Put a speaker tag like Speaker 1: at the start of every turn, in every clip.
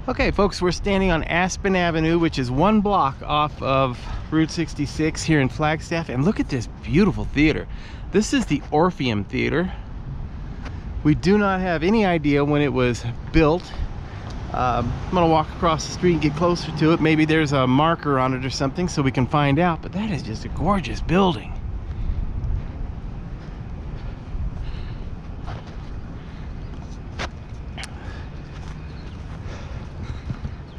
Speaker 1: Okay folks, we're standing on Aspen Avenue, which is one block off of Route 66 here in Flagstaff, and look at this beautiful theater. This is the Orpheum Theater. We do not have any idea when it was built. I'm gonna walk across the street and get closer to it. Maybe there's a marker on it or something so we can find out, but that is just a gorgeous building.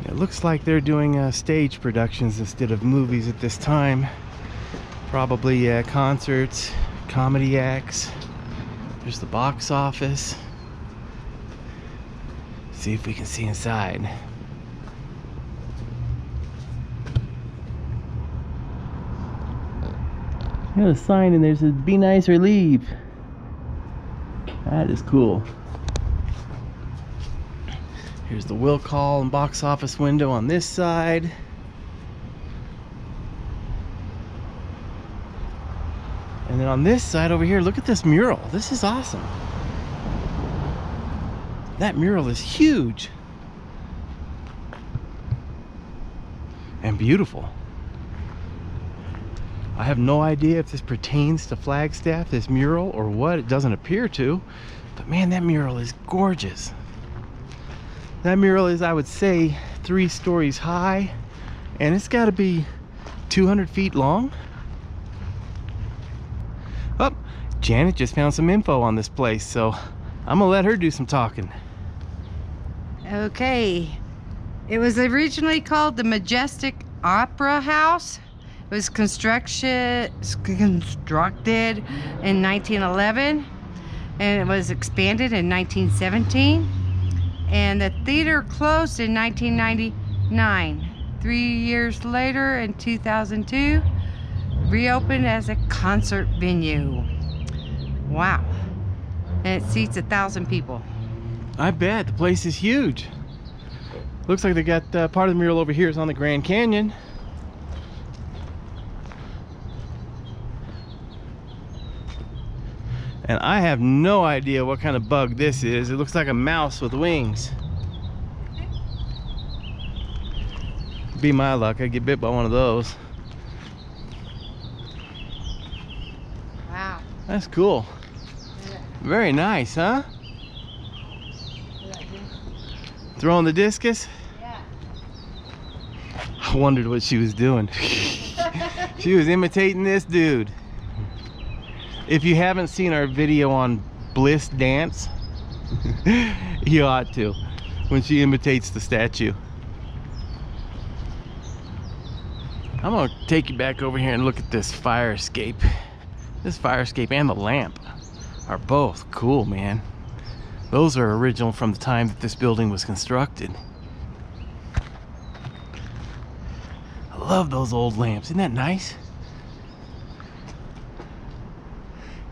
Speaker 1: It looks like they're doing stage productions instead of movies at this time. Probably concerts, comedy acts. There's the box office. See if we can see inside. There's a sign and there's a "Be nice or leave." That is cool. Here's the will call and box office window on this side. And then on this side over here, look at this mural. This is awesome. That mural is huge and beautiful. I have no idea if this pertains to Flagstaff, this mural, or what. It doesn't appear to, but man, that mural is gorgeous. That mural is, I would say, 3 stories high, and it's got to be 200 feet long. Oh, Janet just found some info on this place, so I'm gonna let her do some talking.
Speaker 2: Okay, it was originally called the Majestic Opera House. It was constructed in 1911, and it was expanded in 1917. And the theater closed in 1999. 3 years later, in 2002, reopened as a concert venue. Wow. And it seats 1,000 people.
Speaker 1: I bet. The place is huge. Looks like they got part of the mural over here is on the Grand Canyon. And I have no idea what kind of bug this is. It looks like a mouse with wings. Be my luck, I'd get bit by one of those.
Speaker 2: Wow.
Speaker 1: That's cool. Very nice, huh? Throwing the discus?
Speaker 2: Yeah.
Speaker 1: I wondered what she was doing. She was imitating this dude. If you haven't seen our video on Bliss dance, you ought to, when she imitates the statue. I'm gonna take you back over here and look at this fire escape. This fire escape and the lamp are both cool, man. Those are original from the time that this building was constructed. I love those old lamps. Isn't that nice?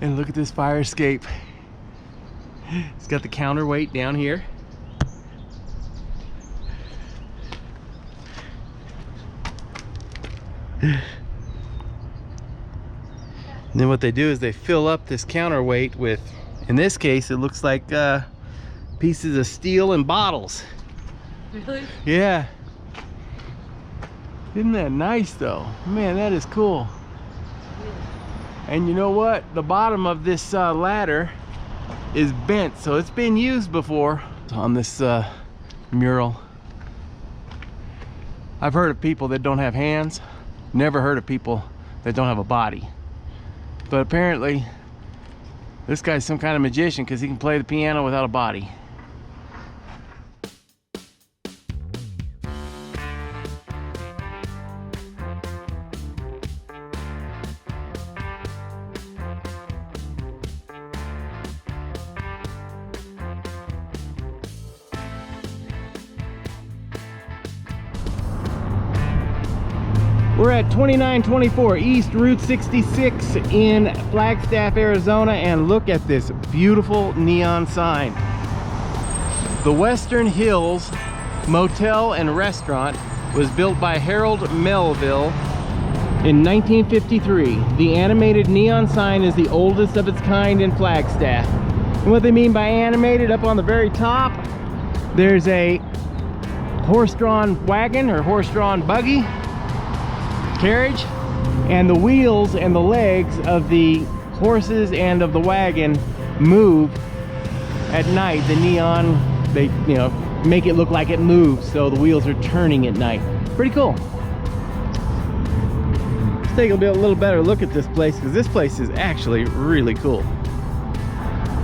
Speaker 1: And look at this fire escape. It's got the counterweight down here. And then what they do is they fill up this counterweight with, in this case, it looks like pieces of steel and bottles.
Speaker 2: Really?
Speaker 1: Yeah. Isn't that nice though? Man, that is cool. And you know what? The bottom of this ladder is bent, so it's been used before on this mural. I've heard of people that don't have hands. Never heard of people that don't have a body. But apparently, this guy's some kind of magician because he can play the piano without a body. We're at 2924 East Route 66 in Flagstaff, Arizona, and look at this beautiful neon sign. The Western Hills Motel and Restaurant was built by Harold Melville in 1953. The animated neon sign is the oldest of its kind in Flagstaff. And what they mean by animated, up on the very top, there's a horse-drawn wagon or horse-drawn buggy carriage, and the wheels and the legs of the horses and of the wagon move at night. The neon, they make it look like it moves, so the wheels are turning at night. Pretty cool. Let's take a little better look at this place, because this place is actually really cool.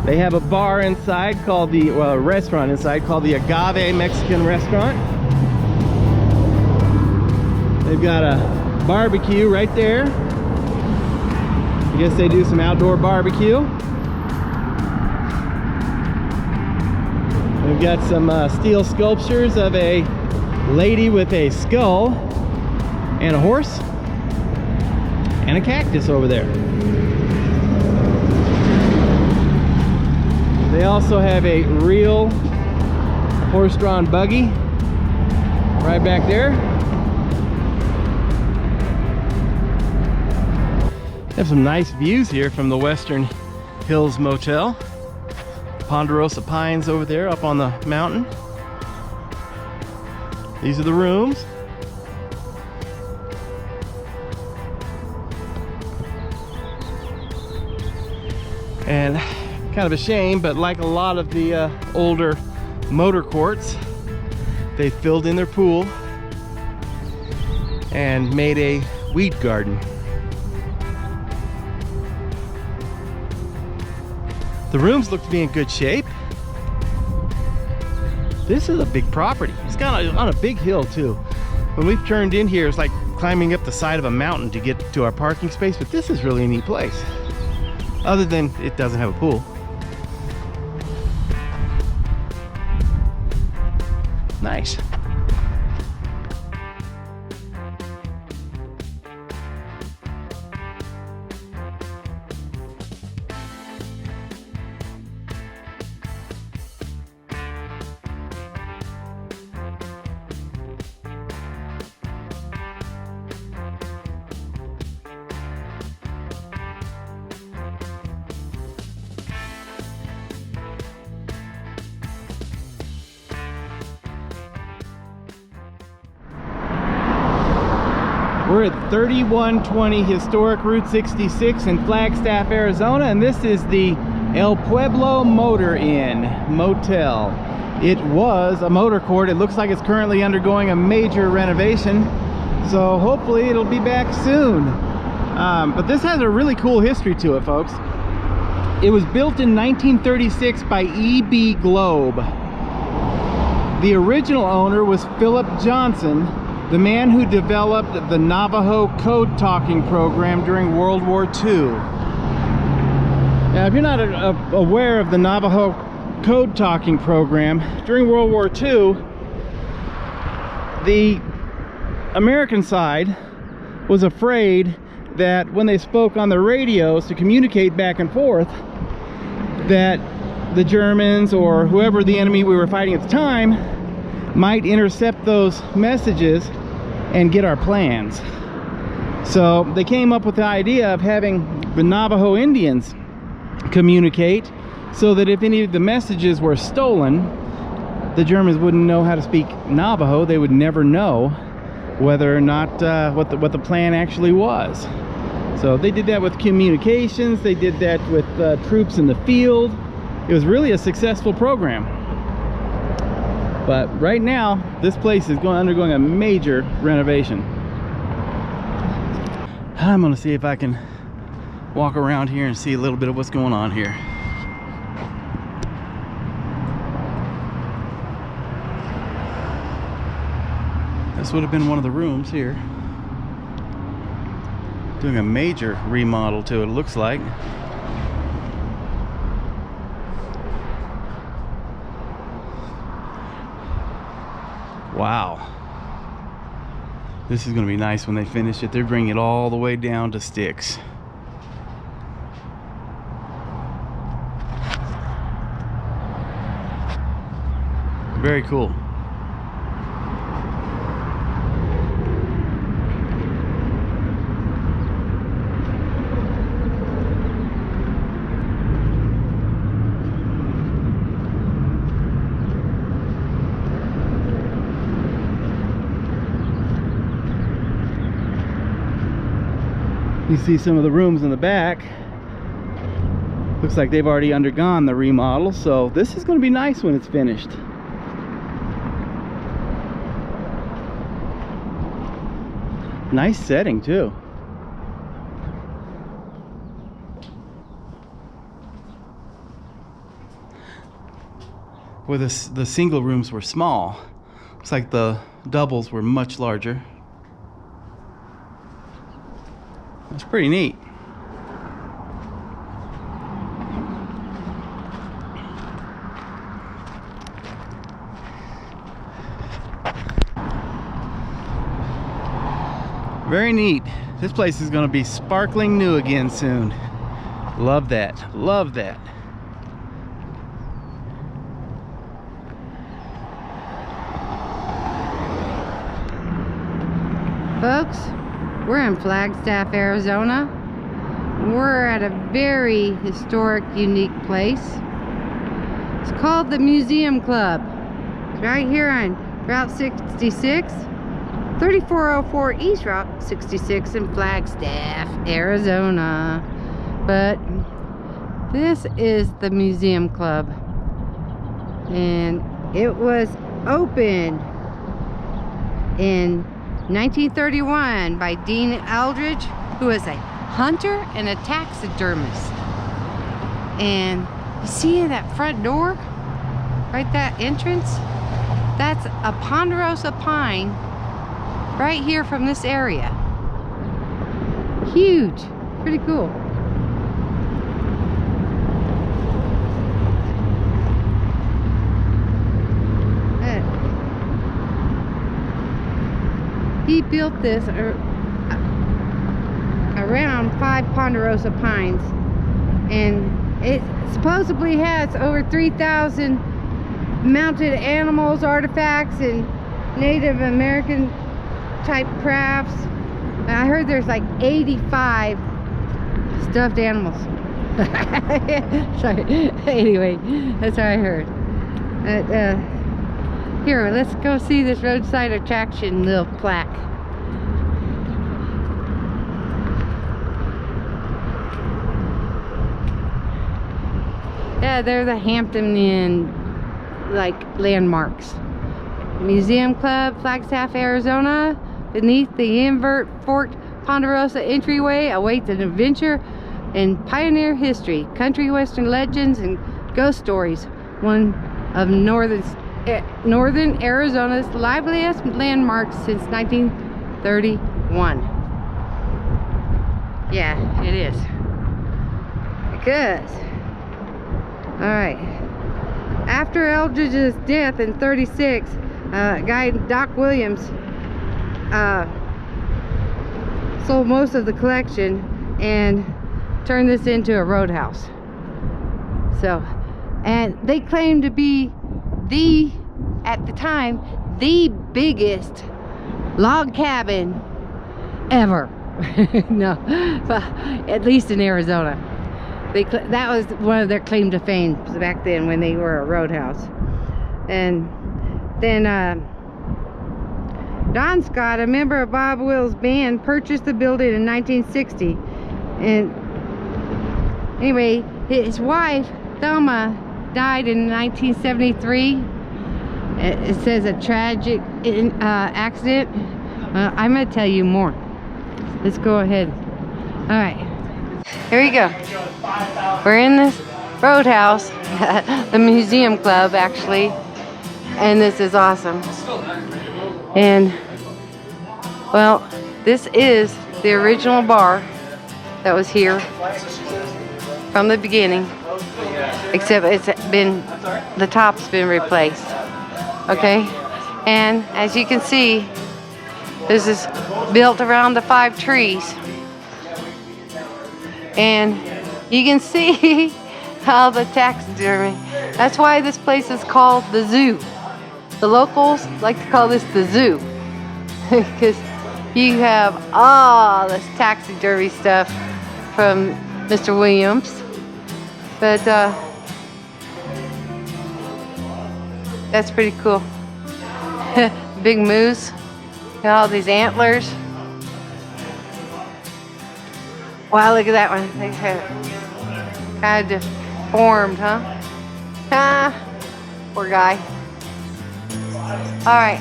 Speaker 1: They have a bar inside called a restaurant inside called the Agave Mexican Restaurant. They've got a barbecue right there. I guess they do some outdoor barbecue. We've got some steel sculptures of a lady with a skull and a horse and a cactus over there. They also have a real horse-drawn buggy right back there. They have some nice views here from the Western Hills Motel. Ponderosa pines over there up on the mountain. These are the rooms. And kind of a shame, but like a lot of the older motor courts, they filled in their pool and made a weed garden. The rooms look to be in good shape. This is a big property. It's got on a big hill too. When we've turned in here, it's like climbing up the side of a mountain to get to our parking space, but this is really a neat place. Other than it doesn't have a pool. Nice. We're at 3120 Historic Route 66 in Flagstaff, Arizona, and this is the El Pueblo Motor Inn Motel. It was a motor court. It looks like it's currently undergoing a major renovation, so hopefully it'll be back soon. But this has a really cool history to it, folks. It was built in 1936 by E.B. Globe. The original owner was Philip Johnson, the man who developed the Navajo Code talking program during World War II. Now, if you're not aware of the Navajo Code talking program, during World War II, the American side was afraid that when they spoke on the radios to communicate back and forth, that the Germans or whoever the enemy we were fighting at the time might intercept those messages and get our plans. So they came up with the idea of having the Navajo Indians communicate, so that if any of the messages were stolen, the Germans wouldn't know how to speak Navajo. They would never know whether or not what the plan actually was. So they did that with communications. They did that with troops in the field. It was really a successful program. But right now, this place is undergoing a major renovation. I'm gonna see if I can walk around here and see a little bit of what's going on here. This would have been one of the rooms here. Doing a major remodel to it, looks like. Wow. This is going to be nice when they finish it. They're bringing it all the way down to sticks. Very cool. You see some of the rooms in the back. Looks like they've already undergone the remodel, so this is going to be nice when it's finished. Nice setting too. Where the single rooms were small, looks like the doubles were much larger. That's pretty neat. Very neat. This place is going to be sparkling new again soon. Love that. Love that.
Speaker 2: Folks, we're in Flagstaff, Arizona. We're at a very historic, unique place. It's called the Museum Club. It's right here on Route 66, 3404 East Route 66 in Flagstaff, Arizona. But this is the Museum Club. And it was opened in 1931 by Dean Aldridge, who was a hunter and a taxidermist. And you see that front door, right, that entrance, that's a ponderosa pine right here from this area. Huge, pretty cool. He built this around 5 ponderosa pines, and it supposedly has over 3,000 mounted animals, artifacts, and Native American type crafts. I heard there's like 85 stuffed animals. Sorry. Anyway, that's what I heard. Here, let's go see this roadside attraction little plaque. Yeah, they're the Hampton Inn like landmarks. Museum Club, Flagstaff, Arizona. Beneath the invert forked Ponderosa entryway awaits an adventure in pioneer history, country western legends, and ghost stories. One of Northern Arizona's liveliest landmarks since 1931. Yeah, it is. Because, alright, after Eldridge's death in 36, guy Doc Williams sold most of the collection and turned this into a roadhouse. So, and they claim to be at the time, the biggest log cabin ever. No, but at least in Arizona. That was one of their claim to fame back then when they were a roadhouse. And then Don Scott, a member of Bob Wills' band, purchased the building in 1960. And anyway, his wife, Thelma, died in 1973. It says a tragic accident. I'm going to tell you more. Let's go ahead. All right. Here we go. We're in this roadhouse, the Museum Club, actually. And this is awesome. And, well, this is the original bar that was here from the beginning. Except the top's been replaced. Okay, and as you can see, this is built around the 5 trees, and you can see all the taxidermy. That's why this place is called the zoo. The locals like to call this the zoo because you have all this taxidermy stuff from Mr. Williams. But that's pretty cool. Big moose. Got all these antlers. Wow, look at that one. They have kind of deformed, huh? Ah, poor guy. All right.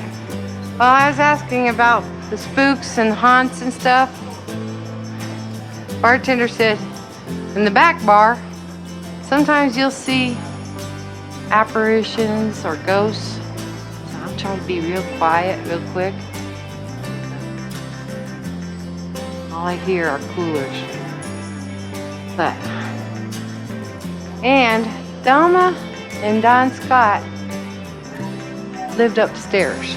Speaker 2: Well, I was asking about the spooks and haunts and stuff. Bartender said, in the back bar, sometimes you'll see apparitions or ghosts. So I'm trying to be real quiet, real quick. All I hear are coolers. But, and Delma and Don Scott lived upstairs.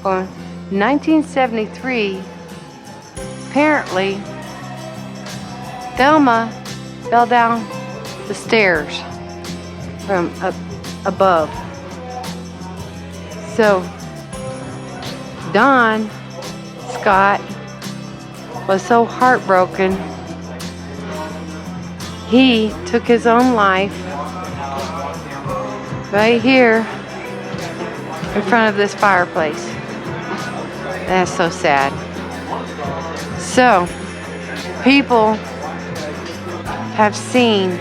Speaker 2: In 1973, apparently, Thelma fell down the stairs from up above. So, Don Scott was so heartbroken, he took his own life right here in front of this fireplace. That's so sad. So, people have seen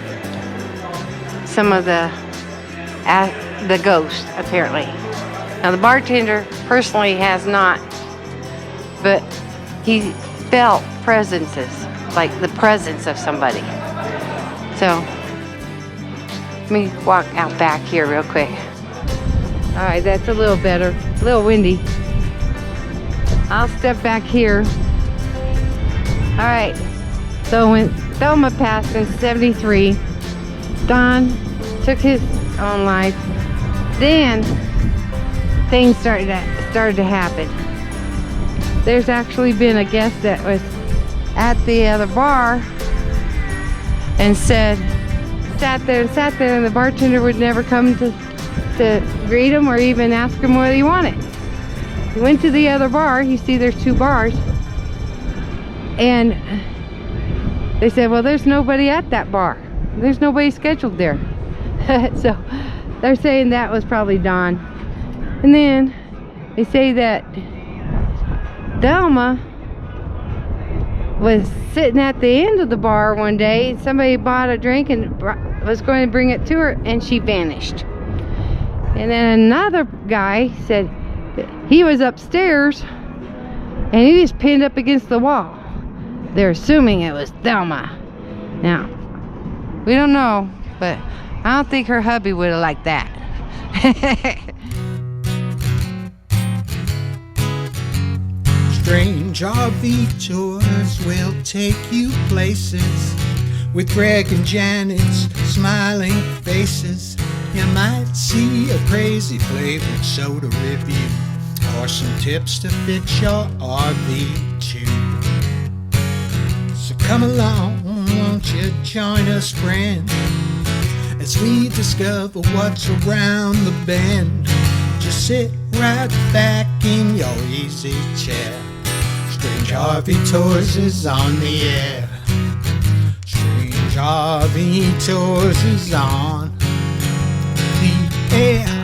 Speaker 2: some of the ghosts, apparently. Now, the bartender personally has not, but he felt presences, like the presence of somebody. So, let me walk out back here real quick. All right, that's a little better, a little windy. I'll step back here. All right, so when Thelma passed in 73, Don took his own life. Then things started to happen. There's actually been a guest that was at the other bar and sat there, and the bartender would never come to greet him or even ask him what he wanted. He went to the other bar. You see there's two bars. And they said, well, there's nobody at that bar. There's nobody scheduled there. So they're saying that was probably Don. And then they say that Thelma was sitting at the end of the bar one day. Somebody bought a drink and was going to bring it to her, and she vanished. And then another guy said that he was upstairs and he was pinned up against the wall. They're assuming it was Thelma. Now, we don't know, but I don't think her hubby would have liked that.
Speaker 3: Strange RV tours will take you places with Greg and Janet's smiling faces. You might see a crazy flavored soda review or some tips to fix your RV too. So come along, won't you join us, friend, as we discover what's around the bend. Just sit right back in your easy chair. Strange RV Tours is on the air. Strange RV Tours is on the air.